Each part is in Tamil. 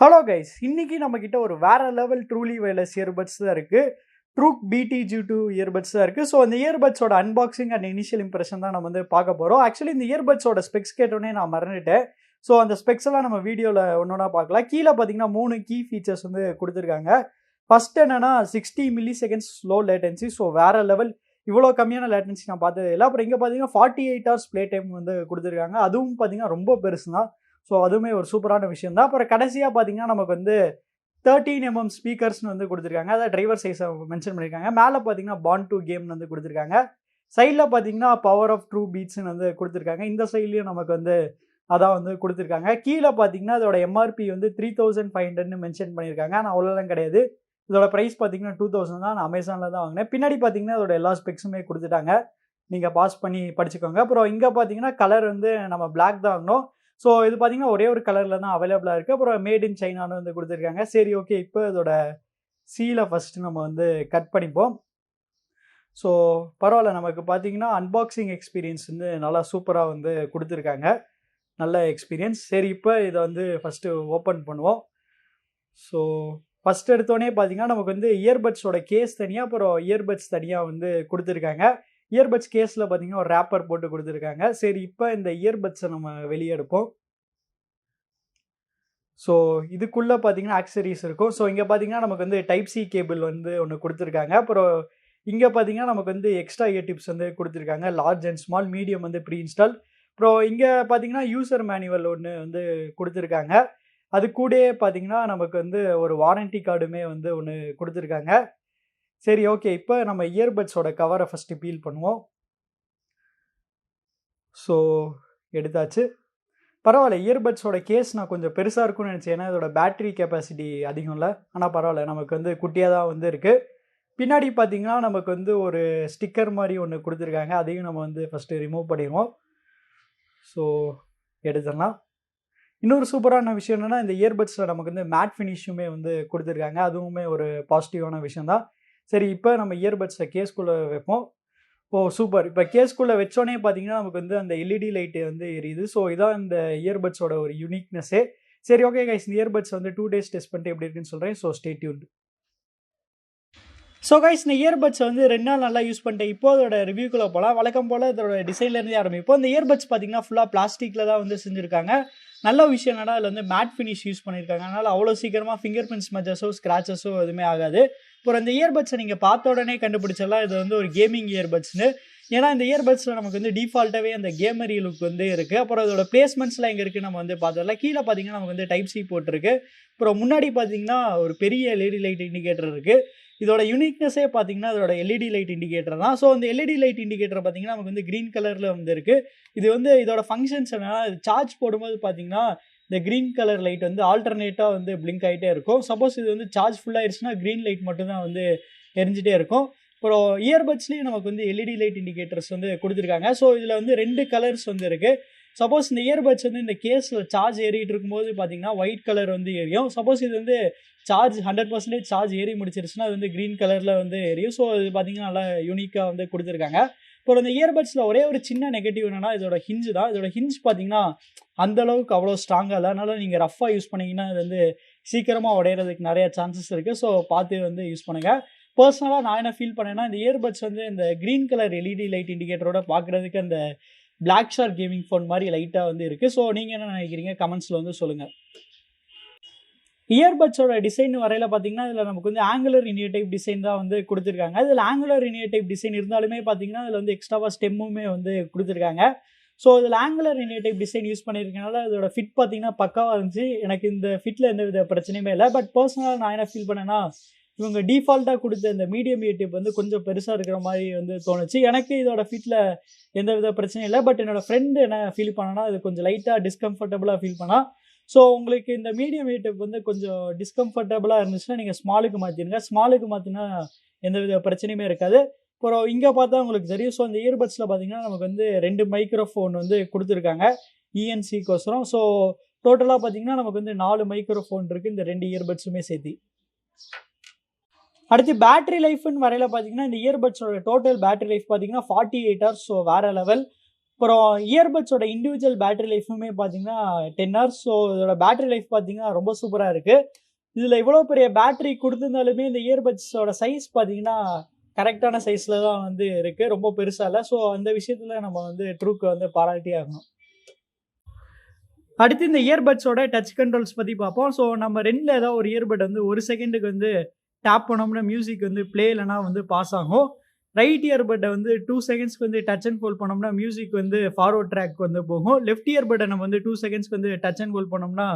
ஹலோ கைஸ், இன்னைக்கு நம்ம கிட்ட ஒரு வேற லெவல் ட்ரூலி வயர்லெஸ் இயர்பட்ஸ் தான் இருக்கு. ட்ரூக் BTG 2 இயர்பட்ஸ் தான் இருக்கு. ஸோ அந்த இயர்பட்ஸோட அன்பாக்சிங் அண்ட் இனிஷியல் இம்ப்ரெஷன் தான் நம்ம வந்து பார்க்க போறோம். ஆக்சுவலி இந்த இயர்பட்ஸோட ஸ்பெக்ஸ் கேட்டோன்னே நான் மறந்துட்டேன். ஸோ அந்த ஸ்பெக்ஸ் எல்லாம் நம்ம வீடியோவில் ஒன்றா பார்க்கலாம். கீழே பார்த்தீங்கன்னா 3 கீ ஃபீச்சர்ஸ் வந்து கொடுத்துருக்காங்க. ஃபர்ஸ்ட் என்னன்னா 60 milli seconds low latency. So வேற லெவல், இவ்வளோ கம்மியான லேட்டன்சி நான் பார்த்தது இல்லை. அப்புறம் இங்கே பார்த்தீங்கன்னா 48 ஹவர்ஸ் ப்ளே டைம் வந்து கொடுத்துருக்காங்க. அதுவும் பார்த்தீங்கன்னா ரொம்ப பெருசு தான். ஸோ அதுவுமே ஒரு சூப்பரான விஷயம் தான். அப்புறம் கடைசியாக பார்த்தீங்கன்னா நமக்கு வந்து 13mm ஸ்பீக்கர்ஸ்னு வந்து கொடுத்துருக்காங்க. அதாவது டிரைவர் சைஸை மென்ஷன் பண்ணியிருக்காங்க. மேலே பார்த்தீங்கன்னா பாண்ட் டு கேம்னு வந்து கொடுத்துருக்காங்க. சைடில் பார்த்தீங்கன்னா பவர் ஆஃப் ட்ரூ பீட்ஸ்னு வந்து கொடுத்துருக்காங்க. இந்த சைட்லேயும் நமக்கு வந்து அதான் வந்து கொடுத்துருக்காங்க. கீழே பார்த்தீங்கன்னா அதோட எம்ஆர்பி வந்து 3500ன்னு மென்ஷன் பண்ணியிருக்காங்க. ஆனால் அவ்வளோலாம் கிடையாது. இதோட ப்ரைஸ் பார்த்தீங்கன்னா 2000 தான். நான் அமேசானில் தான் வாங்கினேன். பின்னாடி பார்த்தீங்கன்னா அதோட எல்லா ஸ்பெக்ஸுமே கொடுத்துட்டாங்க. நீங்கள் பாஸ் பண்ணி படிச்சுக்கோங்க. அப்புறம் இங்கே பார்த்தீங்கன்னா கலர் வந்து நம்ம பிளாக் தான் வாங்கணும். ஸோ இது பார்த்தீங்கன்னா ஒரே ஒரு கலரில் தான் அவைலபிளாக இருக்குது. அப்புறம் மேட் இன் சைனான்னு வந்து கொடுத்துருக்காங்க. சரி, ஓகே, இப்போ இதோட சீலை ஃபஸ்ட்டு நம்ம வந்து கட் பண்ணிப்போம். ஸோ பரவாயில்ல, நமக்கு பார்த்தீங்கன்னா அன்பாக்சிங் எக்ஸ்பீரியன்ஸ் வந்து நல்லா சூப்பராக வந்து கொடுத்துருக்காங்க. நல்ல எக்ஸ்பீரியன்ஸ். சரி, இப்போ இதை வந்து ஃபஸ்ட்டு ஓப்பன் பண்ணுவோம். ஸோ ஃபஸ்ட் எடுத்தோடனே பார்த்தீங்கன்னா நமக்கு வந்து இயர்பட்ஸோட கேஸ் தனியாக, அப்புறம் இயர்பட்ஸ் தனியாக வந்து கொடுத்துருக்காங்க. இயர்பட்ஸ் கேஸில் பார்த்தீங்கன்னா ஒரு ரேப்பர் போட்டு கொடுத்துருக்காங்க. சரி, இப்போ இந்த இயர்பட்ஸை நம்ம வெளியே எடுப்போம். ஸோ இதுக்குள்ளே பார்த்தீங்கன்னா ஆக்சரிஸ் இருக்கும். ஸோ இங்கே பார்த்தீங்கன்னா நமக்கு வந்து டைப் சி கேபிள் வந்து ஒன்று கொடுத்துருக்காங்க. அப்புறம் இங்கே பார்த்தீங்கன்னா நமக்கு வந்து எக்ஸ்ட்ரா இயர் டிப்ஸ் வந்து கொடுத்துருக்காங்க. லார்ஜ் அண்ட் ஸ்மால், மீடியம் வந்து ப்ரீ இன்ஸ்டால். அப்புறம் இங்கே பார்த்தீங்கன்னா யூசர் மேனுவல் ஒன்று வந்து கொடுத்துருக்காங்க. அது கூடயே பார்த்தீங்கன்னா நமக்கு வந்து ஒரு வாரண்டி கார்டுமே வந்து ஒன்று கொடுத்துருக்காங்க. சரி, ஓகே, இப்போ நம்ம இயர்பட்ஸோட கவரை ஃபஸ்ட்டு பீல் பண்ணுவோம். ஸோ எடுத்தாச்சு. பரவாயில்ல, இயர்பட்ஸோட கேஸ் நான் கொஞ்சம் பெருசாக இருக்கும்னு நினச்சேன். ஏன்னா இதோட பேட்டரி கெப்பாசிட்டி அதிகம் இல்லை. ஆனால் பரவாயில்ல, நமக்கு வந்து குட்டியாக தான் வந்து இருக்குது. பின்னாடி பார்த்தீங்கன்னா நமக்கு வந்து ஒரு ஸ்டிக்கர் மாதிரி ஒன்று கொடுத்துருக்காங்க. அதையும் நம்ம வந்து ஃபஸ்ட்டு ரிமூவ் பண்ணிடுவோம். ஸோ எடுத்துடலாம். இன்னொரு சூப்பரான விஷயம் என்னென்னா, இந்த இயர்பட்ஸில் நமக்கு வந்து மேட் ஃபினிஷுமே வந்து கொடுத்துருக்காங்க. அதுவுமே ஒரு பாசிட்டிவான விஷயம் தான். சரி, இப்போ நம்ம இயர்பட்ஸை கேஸ்குள்ளே வைப்போம். ஓ சூப்பர்! இப்போ கேஸ்குள்ளே வச்சோன்னே பார்த்தீங்கன்னா நமக்கு வந்து அந்த எல்இடி லைட்டு வந்து எரியுது. ஸோ இதான் இந்த இயர்பட்ஸோட ஒரு யூனிக்னஸே. சரி, ஓகே கைஸ், இந்த இயர்பட்ஸ் வந்து 2 days டெஸ்ட் பண்ணிட்டு எப்படி இருக்குன்னு சொல்கிறேன். So stay tuned. So guys, இந்த இயர்பட்ஸ் வந்து 2 நாள் நல்லா யூஸ் பண்ணிட்டேன். இப்போ அதோட ரிவ்யூக்குள்ளே போகலாம். வழக்கம் போல் இதோட டிசைன்லேருந்தே ஆரம்பிப்போம். இந்த இயர்பட்ஸ் பார்த்தீங்கன்னா ஃபுல்லாக பிளாஸ்டிக்கில் தான் வந்து செஞ்சுருக்காங்க. நல்ல விஷயம் என்னன்னா அதில் வந்து மேட் ஃபினிஷ் யூஸ் பண்ணியிருக்காங்க. அதனால் அவ்வளோ சீக்கிரமாக ஃபிங்கர் பிரிண்ட் ஸ்மெச்சஸோ ஸ்க்ராச்சஸோ எதுவுமே ஆகாது. அப்புறம் இந்த இயர்பட்ஸை நீங்கள் பார்த்த உடனே கண்டுபிடிச்சலாம் இது வந்து ஒரு கேமிங் இயர்பட்ஸ்னு. ஏன்னா இந்த இயர்பட்ஸில் நமக்கு வந்து டிஃபால்ட்டாகவே அந்த கேமரி லுக் வந்து இருக்குது. அப்புறம் அதோட பிளேஸ்மெண்ட்ஸ்லாம் எங்கே இருக்குது நம்ம வந்து பார்த்துடலாம். கீழே பார்த்தீங்கன்னா நமக்கு வந்து டைப் சி போட்டிருக்கு. அப்புறம் முன்னாடி பார்த்தீங்கன்னா ஒரு பெரிய எல்இடி லைட் இண்டிகேட்டர் இருக்குது. இதோட யூனிக்னஸே பார்த்தீங்கன்னா அதோட எல்இடி லைட் இண்டிகேட்டர் தான். ஸோ அந்த எல்இடி லைட் இண்டிகேட்டர் பார்த்தீங்கன்னா நமக்கு வந்து க்ரீன் கலரில் வந்து இருக்குது. இது வந்து இதோட ஃபங்க்ஷன்ஸ் என்னன்னா, சார்ஜ் போடும்போது பார்த்தீங்கன்னா இந்த க்ரீன் கலர் லைட் வந்து ஆல்டர்னேட்டாக வந்து பிளிங்க் ஆகிட்டே இருக்கும். சப்போஸ் இது வந்து சார்ஜ் ஃபுல்லாகிடுச்சுன்னா க்ரீன் லைட் மட்டும்தான் வந்து எரிஞ்சிட்டே இருக்கும். அப்புறம் இயர்பட்ஸ்லேயும் நமக்கு வந்து எல்இடி லைட் இண்டிகேட்டர்ஸ் வந்து கொடுத்துருக்காங்க. ஸோ இதில் வந்து 2 கலர்ஸ் வந்து இருக்குது. சப்போஸ் இந்த இயர்பட்ஸ் வந்து இந்த கேஸில் சார்ஜ் ஏறிட்டு இருக்கும்போது பார்த்தீங்கன்னா ஒயிட் கலர் வந்து எரியும். சப்போஸ் இது வந்து சார்ஜ் 100% சார்ஜ் ஏறி முடிச்சிருச்சுன்னா அது வந்து க்ரீன் கலரில் வந்து எரியும். ஸோ இது பார்த்தீங்கன்னா நல்லா யூனிக்காக வந்து கொடுத்துருக்காங்க. இப்போ இந்த இயர்பட்ஸில் ஒரே ஒரு சின்ன நெகட்டிவ் என்னன்னா இதோட ஹிஞ்சு தான். இதோட ஹிஞ்ச் பார்த்தீங்கன்னா அந்தளவுக்கு அவ்வளோ ஸ்ட்ராங்காக இல்லை. அதனால் நீங்கள் ரஃபாக யூஸ் பண்ணிங்கன்னா இது வந்து சீக்கிரமாக உடையிறதுக்கு நிறைய சான்சஸ் இருக்குது. ஸோ பார்த்து வந்து யூஸ் பண்ணுங்கள். பர்சனலாக நான் என்ன ஃபீல் பண்ணேன்னா, இந்த இயர்பட்ஸ் வந்து இந்த க்ரீன் கலர் எல்இடி லைட் இண்டிகேட்டரோட பார்க்குறதுக்கு அந்த பிளாக் ஷார்க் கேமிங் ஃபோன் மாதிரி லைட்டாக வந்து இருக்குது. ஸோ நீங்கள் என்ன நினைக்கிறீங்க கமெண்ட்ஸில் வந்து சொல்லுங்கள். இயர்பட்ஸோட டிசைன் வரையில் பார்த்தீங்கன்னா இதில் நமக்கு வந்து ஆங்குலர் இனியர் டைப் டிசைன் தான் வந்து கொடுத்துருக்காங்க. இதில் ஆங்குலர் இனியர் டைப் டிசைன் இருந்தாலுமே பார்த்தீங்கன்னா இதில் வந்து எக்ஸ்ட்ராவாக ஸ்டெம்முமே வந்து கொடுத்துருக்காங்க. ஸோ இதில் ஆங்குலர் இனியர் டைப் டிசைன் யூஸ் பண்ணியிருக்கனால இதோட ஃபிட் பார்த்தீங்கன்னா பக்காவாக இருந்துச்சு. எனக்கு இந்த ஃபிட்டில் எந்த வித பிரச்சனையுமே இல்லை. பட் பர்சனலாக நான் என்ன ஃபீல் பண்ணேன்னா, இவங்க டிஃபால்ட்டாக கொடுத்த இந்த மீடியம் இயர் டிப் வந்து கொஞ்சம் பெருசாக இருக்கிற மாதிரி வந்து தோணுச்சு. எனக்கு இதோட ஃபிட்டில் எந்த வித பிரச்சனையும் இல்லை. பட் என்னோடய ஃப்ரெண்டு என்ன ஃபீல் பண்ணனா, இது கொஞ்சம் லைட்டாக டிஸ்கம்ஃபர்டபுளாக ஃபீல் பண்ணா. ஸோ உங்களுக்கு இந்த மீடியம் இயர் டிப் வந்து கொஞ்சம் டிஸ்கம்ஃபர்டபுளாக இருந்துச்சுன்னா நீங்கள் ஸ்மாலுக்கு மாற்றிடுங்க. ஸ்மாலுக்கு மாற்றினா எந்த வித பிரச்சனையுமே இருக்காது. அப்புறம் இங்கே பார்த்தா உங்களுக்கு தெரியும். ஸோ இந்த இயர்பட்ஸில் பார்த்தீங்கன்னா நமக்கு வந்து 2 மைக்ரோஃபோன் வந்து கொடுத்துருக்காங்க இஎன்சிக்கோசரம். ஸோ டோட்டலாக பார்த்தீங்கன்னா நமக்கு வந்து 4 மைக்ரோஃபோன் இருக்குது இந்த 2 இயர்பட்ஸுமே சேர்த்து. அடுத்து பேட்டரி லைஃப்னு வரையில் பார்த்தீங்கன்னா இந்த இயர்பட்ஸோட டோட்டல் பேட்டரி லைஃப் பார்த்தீங்கன்னா 48 ஹவர்ஸ். ஸோ வேறு லெவல். அப்புறம் இயர்பட்ஸோட இண்டிவிஜுவல் பேட்டரி லைஃபுமே பார்த்தீங்கன்னா 10 ஹவர்ஸ். ஸோ இதோட பேட்டரி லைஃப் பார்த்தீங்கன்னா ரொம்ப சூப்பராக இருக்குது. இதில் இவ்வளோ பெரிய பேட்டரி கொடுத்துருந்தாலுமே இந்த இயர்பட்ஸோட சைஸ் பார்த்தீங்கன்னா கரெக்டான சைஸில் தான் வந்து இருக்குது, ரொம்ப பெருசாக இல்லை. ஸோ அந்த விஷயத்தில் நம்ம வந்து ட்ரூக்கு வந்து பாராட்டி ஆகணும். அடுத்து இந்த இயர்பட்ஸோட டச் கண்ட்ரோல்ஸ் பற்றி பார்ப்போம். ஸோ நம்ம ரெண்டில் ஏதாவது ஒரு இயர்பட் வந்து 1 செகண்டுக்கு வந்து டேப் பண்ணோம்னா மியூசிக் வந்து ப்ளே இல்லைனா வந்து பாஸ் ஆகும். ரைட் இயர்பட்டை வந்து 2 செகண்ட்ஸ்க்கு வந்து டச் அண்ட் ஹோல்ட் பண்ணோம்னா மியூசிக் வந்து ஃபார்வர்ட் ட்ராக் வந்து போகும். லெஃப்ட் இயர்பட்டை நம்ம வந்து 2 செகண்ட்ஸ்க்கு வந்து டச் அண்ட் ஹோல்ட் பண்ணோம்னா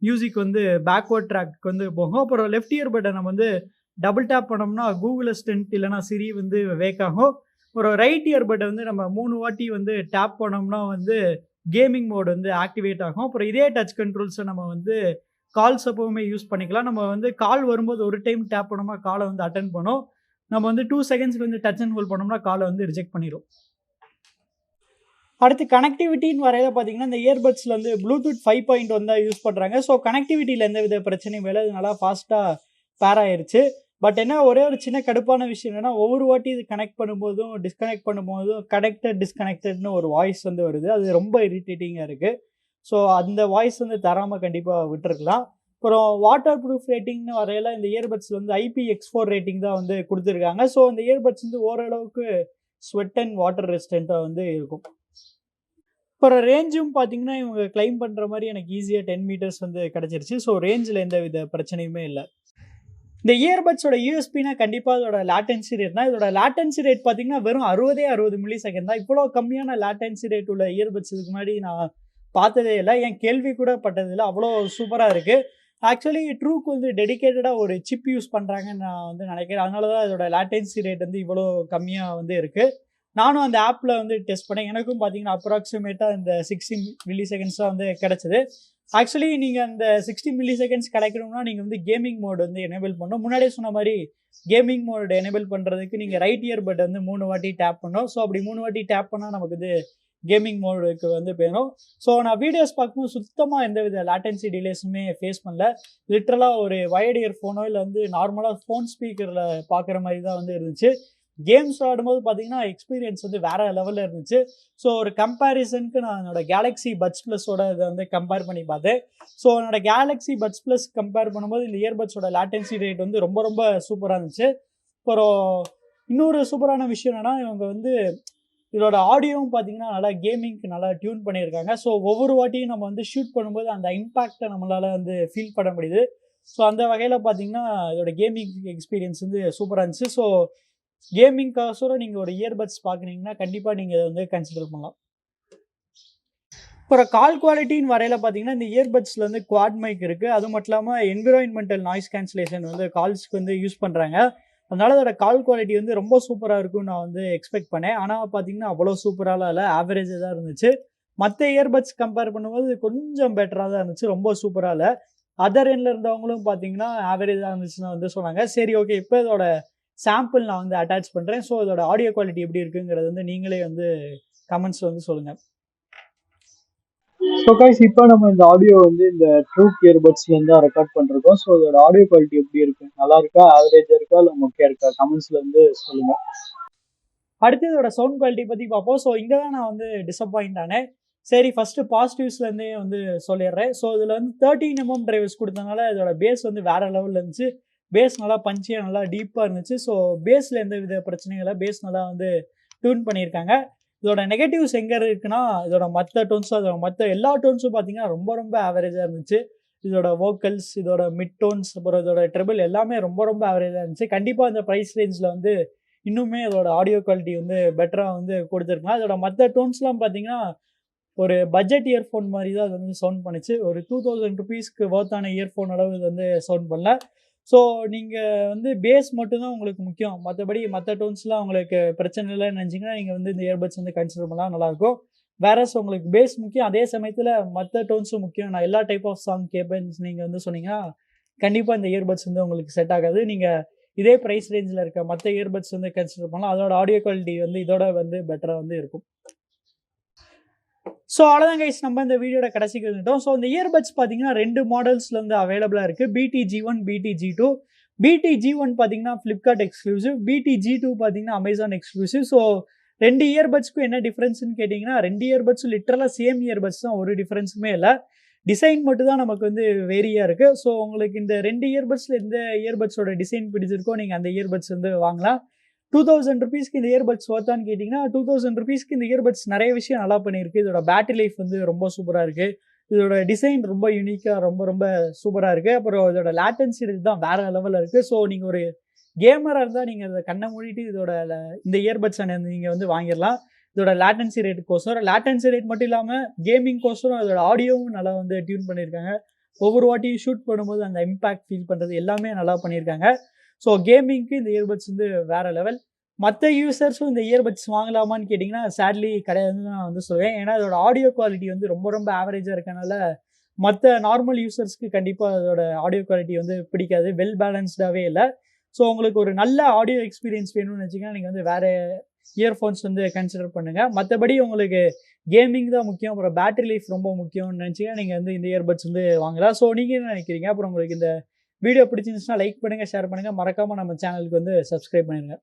மியூசிக் வந்து பேக்வர்ட் ட்ராக் வந்து போகும். அப்புறம் லெஃப்ட் இயர்பட்டை நம்ம வந்து டபுள் டேப் பண்ணோம்னா கூகுள் அசிஸ்டன்ட் இல்லைனா சிரி வந்து வேக் ஆகும். அப்புறம் ரைட் இயர்பட்டை வந்து நம்ம 3 வாட்டி வந்து டேப் பண்ணோம்னா வந்து கேமிங் மோட் வந்து ஆக்டிவேட் ஆகும். அப்புறம் இதே டச் கண்ட்ரோல்ஸை நம்ம வந்து கால்ஸ் அப்பவுமே யூஸ் பண்ணிக்கலாம். நம்ம வந்து கால் வரும்போது ஒரு டைம் டேப் பண்ணோம்னா காலை வந்து அட்டென்ட் பண்ணும். நம்ம வந்து 2 செகண்ட்ஸ்க்கு வந்து டச் அண்ட் ஹோல்ட் பண்ணோம்னா காலை வந்து ரிஜெக்ட் பண்ணிடும். அடுத்து கனெக்டிவிட்டின்னு வரையில பார்த்தீங்கன்னா இந்த இயர்பட்ஸில் வந்து ப்ளூடூத் 5.1 தான் யூஸ் பண்ணுறாங்க. ஸோ கனெக்டிவிட்டியில் எந்த வித பிரச்சனையும் இல்லை, அது நல்லா ஃபாஸ்ட்டாக பேர் ஆயிடுச்சு. பட் என்ன ஒரே ஒரு சின்ன கடுப்பான விஷயம் என்னன்னா, ஒவ்வொரு வாட்டி இது கனெக்ட் பண்ணும்போதும் டிஸ்கனெக்ட் பண்ணும்போதும் கனெக்டட் டிஸ்கனெக்டட்னு ஒரு வாய்ஸ் வந்து வருது. அது ரொம்ப இரிட்டேட்டிங்காக இருக்குது. ஸோ அந்த வாய்ஸ் வந்து தராமல் கண்டிப்பாக விட்டுருக்கலாம். அப்புறம் வாட்டர் ப்ரூஃப் ரேட்டிங்னு வரையில இந்த இயர்பட்ஸில் வந்து IPX4 ரேட்டிங் தான் வந்து கொடுத்துருக்காங்க. ஸோ இந்த இயர்பட்ஸ் வந்து ஓரளவுக்கு ஸ்வெட் அண்ட் வாட்டர் ரெசிஸ்டண்ட்டாக வந்து இருக்கும். அப்புறம் ரேஞ்சும் பார்த்தீங்கன்னா இவங்க கிளைம் பண்ணுற மாதிரி எனக்கு ஈஸியாக 10 மீட்டர்ஸ் வந்து கிடச்சிருச்சு. ஸோ ரேஞ்சில் எந்த வித பிரச்சனையுமே இல்லை. இந்த இயர்பட்ஸோட யூஎஸ்பினா கண்டிப்பாக அதோட லேட்டன்சி ரேட் தான். இதோட லேட்டன்சி ரேட் பார்த்தீங்கன்னா வெறும் 60 மில்லி செகண்ட் தான். இவ்வளோ கம்மியான லேட்டன்சி ரேட் உள்ள இயர்பட்ஸ் இதுக்கு முன்னாடி நான் பார்த்ததே இல்லை, என் கேள்வி கூட பட்டதில்லை. அவ்வளோ சூப்பராக இருக்குது. ஆக்சுவலி ட்ரூக் வந்து டெடிக்கேட்டடாக ஒரு சிப் யூஸ் பண்ணுறாங்கன்னு நான் வந்து நினைக்கிறேன். அதனால தான் இதோட லேட்டன்சி ரேட் வந்து இவ்வளோ கம்மியாக வந்து இருக்குது. நானும் அந்த ஆப்பில் வந்து டெஸ்ட் பண்ணேன். எனக்கும் பார்த்தீங்கன்னா அப்ராக்சிமேட்டாக இந்த 60 மில்லி செகண்ட்ஸ் தான் வந்து கிடச்சிது. ஆக்சுவலி நீங்கள் அந்த 60 மில்லி செகண்ட்ஸ் கிடைக்கணும்னா நீங்கள் வந்து கேமிங் மோட் வந்து எனேபிள் பண்ணணும். முன்னாடியே சொன்ன மாதிரி கேமிங் மோட் எனேபிள் பண்ணுறதுக்கு நீங்கள் ரைட் இயர்பட் வந்து 3 வாட்டி டேப் பண்ணணும். ஸோ அப்படி 3 வாட்டி டேப் பண்ணால் நமக்கு இது கேமிங் மோடுக்கு வந்து போயிடும். ஸோ நான் வீடியோஸ் பார்க்கும்போது சுத்தமாக எந்த வித லேட்டன்சி டிலேஸுமே ஃபேஸ் பண்ணல. லிட்ரலாக ஒரு வயர்டு இயர்ஃபோனோ இல்லை வந்து நார்மலாக ஃபோன் ஸ்பீக்கரில் பார்க்குற மாதிரி தான் வந்து இருந்துச்சு. கேம்ஸ் ஆடும்போது பார்த்தீங்கன்னா எக்ஸ்பீரியன்ஸ் வந்து வேறு லெவலில் இருந்துச்சு. ஸோ ஒரு கம்பேரிசனுக்கு நான் என்னோட கேலக்ஸி பட்ஸ் ப்ளஸோட இதை வந்து கம்பேர் பண்ணி பார்த்தேன். ஸோ என்னோட கேலக்ஸி பட்ஸ் ப்ளஸ் கம்பேர் பண்ணும்போது இந்த இயர்பட்ஸோட லேட்டன்சி ரேட் வந்து ரொம்ப ரொம்ப சூப்பராக இருந்துச்சு. அப்புறம் இன்னொரு சூப்பரான விஷயம் என்னென்னா, இவங்க வந்து இதோட ஆடியோவும் பார்த்தீங்கன்னா நல்லா கேமிங்க்கு நல்லா டியூன் பண்ணியிருக்காங்க. ஸோ ஒவ்வொரு வாட்டியும் நம்ம வந்து ஷூட் பண்ணும்போது அந்த இம்பேக்டை நம்மளால் வந்து ஃபீல் பண்ண முடியுது. ஸோ அந்த வகையில் பார்த்தீங்கன்னா இதோட கேமிங் எக்ஸ்பீரியன்ஸ் வந்து சூப்பராக இருந்துச்சு. ஸோ கேமிங்காக நீங்கள் ஒரு இயர்பட்ஸ் பார்க்குறீங்கன்னா கண்டிப்பாக நீங்கள் இதை வந்து கன்சிடர் பண்ணலாம். அப்புறம் கால் குவாலிட்டின்னு வரையில பார்த்தீங்கன்னா இந்த இயர்பட்ஸில் வந்து குவாட் மைக் இருக்குது. அது மட்டும் இல்லாமல் என்விரான்மெண்டல் நாய்ஸ் கேன்சலேஷன் வந்து கால்ஸ்க்கு வந்து யூஸ் பண்ணுறாங்க. அதனால அதோட கால் குவாலிட்டி வந்து ரொம்ப சூப்பராக இருக்கும்னு நான் வந்து எக்ஸ்பெக்ட் பண்ணேன். ஆனால் பார்த்தீங்கன்னா அவ்வளோ சூப்பராலாம் இல்லை, ஆவரேஜாக தான் இருந்துச்சு. மற்ற இயர்பட்ஸ் கம்பேர் பண்ணும்போது கொஞ்சம் பெட்டராக தான் இருந்துச்சு, ரொம்ப சூப்பராக இல்லை. அதர் எண்டில் இருந்தவங்களும் பார்த்தீங்கன்னா ஆவரேஜாக இருந்துச்சுன்னு வந்து சொன்னாங்க. சரி, ஓகே, இப்போ இதோட சாம்பிள் நான் வந்து அட்டாச் பண்ணுறேன். ஸோ இதோட ஆடியோ குவாலிட்டி எப்படி இருக்குங்கிறது வந்து நீங்களே வந்து கமெண்ட்ஸில் வந்து சொல்லுங்கள். ஸோ கைஸ், இப்போ நம்ம இந்த ஆடியோ வந்து இந்த ட்ரூக் இயர்பட்ஸ்லேருந்து தான் ரெக்கார்ட் பண்ணிருக்கோம். ஸோ இதோட ஆடியோ குவாலிட்டி எப்படி இருக்கு, நல்லா இருக்கா, ஆவரேஜாக இருக்கா, இல்லை மொக்கையாக இருக்கா, கமெண்ட்ஸில் வந்து சொல்லுங்கள். அடுத்து இதோட சவுண்ட் குவாலிட்டி பற்றி பார்ப்போம். ஸோ இங்கே தான் நான் வந்து டிசப்பாயிண்ட் ஆனேன். சரி, ஃபஸ்ட்டு பாசிட்டிவ்ஸ்லேருந்தே வந்து சொல்லிடுறேன். ஸோ இதில் வந்து 13mm டிரைவர்ஸ் கொடுத்தனால இதோட பேஸ் வந்து வேறு லெவலில் இருந்துச்சு. பேஸ் நல்லா பஞ்சியாக நல்லா டீப்பாக இருந்துச்சு. ஸோ பேஸில் எந்த வித பிரச்சனையும் இல்லை, பேஸ் நல்லா வந்து டியூன் பண்ணியிருக்காங்க. இதோட நெகட்டிவ்ஸ் எங்கே இருக்குன்னா, இதோட மற்ற டோன்ஸும் அதோட மற்ற எல்லா டோன்ஸும் பார்த்தீங்கன்னா ரொம்ப ரொம்ப ஆவரேஜாக இருந்துச்சு. இதோட வோக்கல்ஸ், இதோட மிட் டோன்ஸ், அப்புறம் இதோட ட்ரிபிள் எல்லாமே ரொம்ப ரொம்ப ஆவரேஜாக இருந்துச்சு. கண்டிப்பாக இந்த ப்ரைஸ் ரேஞ்சில் வந்து இன்னுமே இதோட ஆடியோ குவாலிட்டி வந்து பெட்டராக வந்து கொடுத்துருக்கலாம். இதோட மற்ற டோன்ஸ்லாம் பார்த்தீங்கன்னா ஒரு பட்ஜெட் இயர்ஃபோன் மாதிரி தான் அது வந்து சவுண்ட் பண்ணிச்சு. ஒரு 2000 ருபீஸ்க்கு ஒர்த்தான இயர்ஃபோன் அளவு இது வந்து சவுண்ட் பண்ணல. ஸோ நீங்கள் வந்து பேஸ் மட்டும்தான் உங்களுக்கு முக்கியம், மற்றபடி மற்ற டோன்ஸ்லாம் உங்களுக்கு பிரச்சனை இல்லைன்னு நினச்சிங்கன்னா நீங்கள் வந்து இந்த இயர்பட்ஸ் வந்து கன்சிடர் பண்ணலாம், நல்லாயிருக்கும். வேறஸ் உங்களுக்கு பேஸ் முக்கியம், அதே சமயத்தில் மற்ற டோன்ஸும் முக்கியம், நான் எல்லா டைப் ஆஃப் சாங் கேட்பேன்னு நீங்கள் வந்து சொன்னீங்கன்னா கண்டிப்பாக இந்த இயர்பட்ஸ் வந்து உங்களுக்கு செட் ஆகாது. நீங்கள் இதே ப்ரைஸ் ரேஞ்சில் இருக்க மற்ற இயர்பட்ஸ் வந்து கன்சிடர் பண்ணலாம். அதோட ஆடியோ குவாலிட்டி வந்து இதோட வந்து பெட்டராக வந்து இருக்கும். ஸோ அவ்வளோதான் கைஸ், நம்ம இந்த வீடியோட கடைசிக்கு வந்துட்டோம். ஸோ இந்த இயர்பட்ஸ் பார்த்தீங்கன்னா 2 மாடல்ஸில் வந்து அவைலபிளாக இருக்குது, BTG1, BTG2. BTG1 பார்த்தீங்கன்னா ஃப்ளிப்கார்ட் எக்ஸ்க்ளூசிவ், BTG2 பார்த்தீங்கன்னா அமேசான் எக்ஸ்க்ளூசிவ். ஸோ 2 இயர்பட்ஸ்க்கும் என்ன டிஃபரன்ஸ்னு கேட்டிங்கன்னா 2 இயர்பட்ஸும் லிட்டரலா சேம் இயர்பட்ஸ் தான். ஒரு டிஃபரன்ஸுமே இல்ல. டிசைன் மட்டும் தான் நமக்கு வந்து வேரியா இருக்கு. ஸோ உங்களுக்கு இந்த 2 இயர்பட்ஸ்ல எந்த இயர்பட்ஸோட டிசைன் பிடிச்சிருக்கோ நீங்க அந்த இயர்பட்ஸ் வந்து வாங்கலாம். ₹2000 இந்த இயர்பட்ஸ் வொர்த்தான்னு கேட்டிங்கன்னா, ₹2000 இந்த இயர்பட்ஸ் நெறைய விஷயம் நல்லா பண்ணியிருக்கு. இதோட பேட்டரி லைஃப் வந்து ரொம்ப சூப்பரா இருக்கு. இதோட டிசைன் ரொம்ப யூனிக்கா ரொம்ப ரொம்ப சூப்பரா இருக்கு. அப்புறம் இதோட லேட்டன்சி ரேட் தான் வேற லெவல்ல இருக்கு. ஸோ நீங்க ஒரு கேமரா இருந்தா நீங்க இத கண்ண மூடிட்டு இதோட இந்த இயர்பட்ஸ நீங்க வந்து வாங்கிரலாம். இதோட லேட்டன்சி ரேட்டுக்கோசரம். லேட்டன்சி ரேட் மட்டும் இல்லாம கேமிங்க்கோசரம் அதோட ஆடியோவும் நல்லா வந்து டியூன் பண்ணியிருக்காங்க. ஒவ்வொரு வாட்டியும் ஷூட் பண்ணும்போது அந்த இம்பாக்ட் ஃபீல் பண்றது எல்லாமே நல்லா பண்ணியிருக்காங்க. ஸோ கேமிங்க்கு இந்த இயர்பட்ஸ் வந்து வேற லெவல். மத்த யூசர்ஸும் இந்த இயர்பட்ஸ் வாங்கலாமான்னு கேட்டிங்கன்னா, சேட்லி கிடையாதுன்னு தான் நான் வந்து சொல்லுவேன். ஏன்னா அதோட ஆடியோ குவாலிட்டி வந்து ரொம்ப ரொம்ப ஆவரேஜா இருக்கனால, மத்த நார்மல் யூசர்ஸ்க்கு கண்டிப்பா அதோட ஆடியோ குவாலிட்டி வந்து பிடிக்காது. வெல் பேலன்ஸ்டாவே இல்ல. ஸோ உங்களுக்கு ஒரு நல்ல ஆடியோ எக்ஸ்பீரியன்ஸ் வேணும்னு வச்சீங்கன்னா, நீங்க வந்து வேற இயர்ஃபோன்ஸ் வந்து கன்சிடர் பண்ணுங்க. மத்தபடி உங்களுக்கு கேமிங் தான் முக்கியம். அப்புறம் பேட்டரி லைஃப் ரொம்ப முக்கியம்னு நினைச்சீங்கன்னா, நீங்க வந்து இந்த இயர்பட்ஸ் வந்து வாங்கலாம். ஸோ நீங்க என்ன நினைக்கிறீங்க? அப்புறம் உங்களுக்கு இந்த வீடியோ பிடிச்சிருந்துச்சுன்னா லைக் பண்ணுங்க, ஷேர் பண்ணுங்க. மறக்காம நம்ம சேனலுக்கு வந்து சப்ஸ்கிரைப் பண்ணிருங்க.